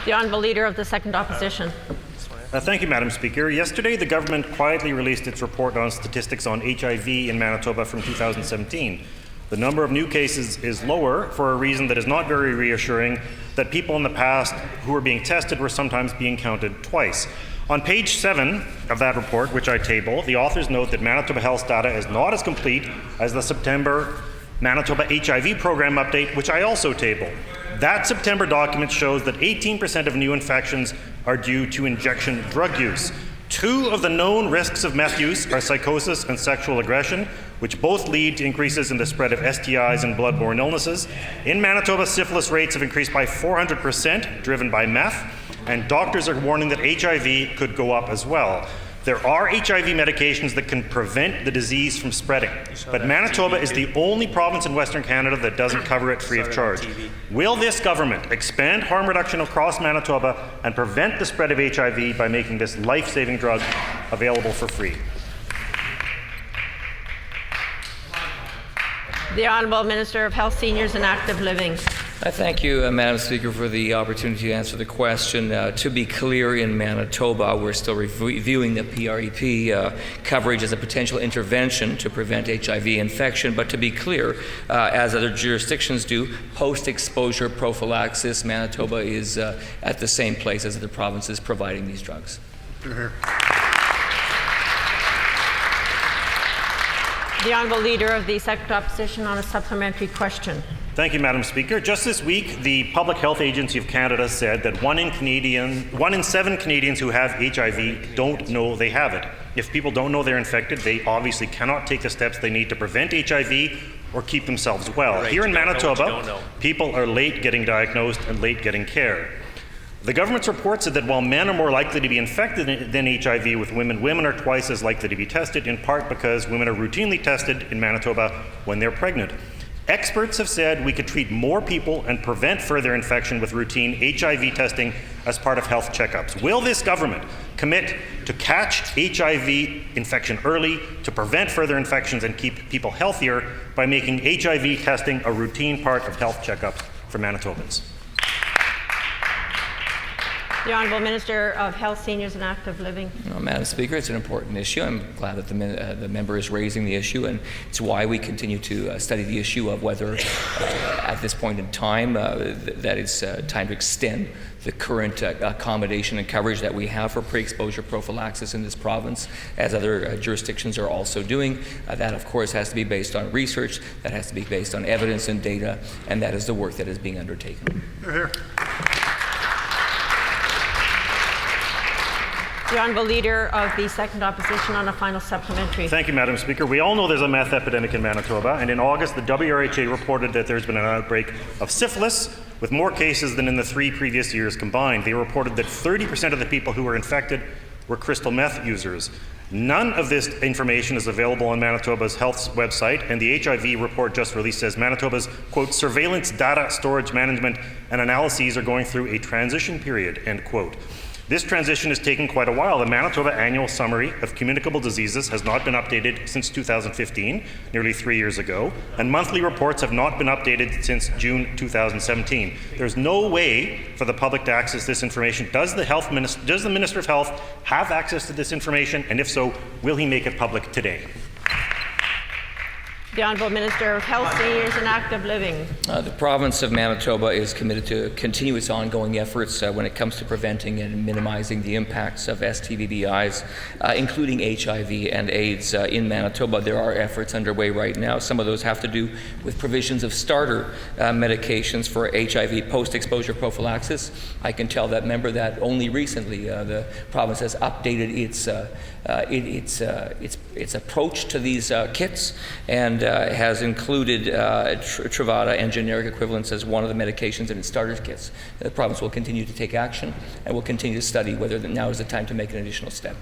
The Honourable Leader of the Second Opposition. Thank you, Madam Speaker. Yesterday, the government quietly released its report on statistics on HIV in Manitoba from 2017. The number of new cases is lower for a reason that is not very reassuring, that people in the past who were being tested were sometimes being counted twice. On page 7 of that report, which I table, the authors note that Manitoba Health's data is not as complete as the September Manitoba HIV program update, which I also table. That September document shows that 18% of new infections are due to injection drug use. 2 of the known risks of meth use are psychosis and sexual aggression, which both lead to increases in the spread of STIs and bloodborne illnesses. In Manitoba, syphilis rates have increased by 400%, driven by meth, and doctors are warning that HIV could go up as well. There are HIV medications that can prevent the disease from spreading, but Manitoba is the only province in Western Canada that doesn't cover it free of charge. Will this government expand harm reduction across Manitoba and prevent the spread of HIV by making this life-saving drug available for free? The Honourable Minister of Health, Seniors and Active Living. I thank you, Madam Speaker, for the opportunity to answer the question. To be clear, in Manitoba, we're still reviewing the PREP coverage as a potential intervention to prevent HIV infection. But to be clear, as other jurisdictions do, post-exposure prophylaxis, Manitoba is at the same place as other provinces providing these drugs. The Honourable Leader of the Second Opposition on a supplementary question. Thank you, Madam Speaker. Just this week, the Public Health Agency of Canada said that 1 in 7 Canadians who have HIV don't know they have it. If people don't know they're infected, they obviously cannot take the steps they need to prevent HIV or keep themselves well. Right. Here in Manitoba, people are late getting diagnosed and late getting care. The government's report said that while men are more likely to be infected than HIV with women, women are twice as likely to be tested, in part because women are routinely tested in Manitoba when they're pregnant. Experts have said we could treat more people and prevent further infection with routine HIV testing as part of health checkups. Will this government commit to catch HIV infection early, to prevent further infections and keep people healthier by making HIV testing a routine part of health checkups for Manitobans? The Honourable Minister of Health, Seniors and Active Living. Madam Speaker, it's an important issue. I'm glad that the member is raising the issue, and it's why we continue to study the issue of whether at this point in time that it's time to extend the current accommodation and coverage that we have for pre-exposure prophylaxis in this province, as other jurisdictions are also doing. That, of course, has to be based on research, that has to be based on evidence and data, and that is the work that is being undertaken. The Honourable Leader of the Second Opposition on a final supplementary. Thank you, Madam Speaker. We all know there's a meth epidemic in Manitoba, and in August, the WRHA reported that there's been an outbreak of syphilis, with more cases than in the 3 previous years combined. They reported that 30% of the people who were infected were crystal meth users. None of this information is available on Manitoba's Health's website, and the HIV report just released says Manitoba's, quote, surveillance data storage management and analyses are going through a transition period, end quote. This transition has taken quite a while. The Manitoba Annual Summary of Communicable Diseases has not been updated since 2015, nearly 3 years ago, and monthly reports have not been updated since June 2017. There's no way for the public to access this information. Does the Minister of Health have access to this information, and if so, will he make it public today? The Honourable Minister of Health, Seniors and Active Living. The province of Manitoba is committed to continue its ongoing efforts when it comes to preventing and minimizing the impacts of STDs, including HIV and AIDS in Manitoba. There are efforts underway right now. Some of those have to do with provisions of starter medications for HIV post-exposure prophylaxis. I can tell that member that only recently the province has updated its approach to these kits, and has included Truvada and generic equivalents as one of the medications in its starter kits. The province will continue to take action and will continue to study whether now is the time to make an additional step.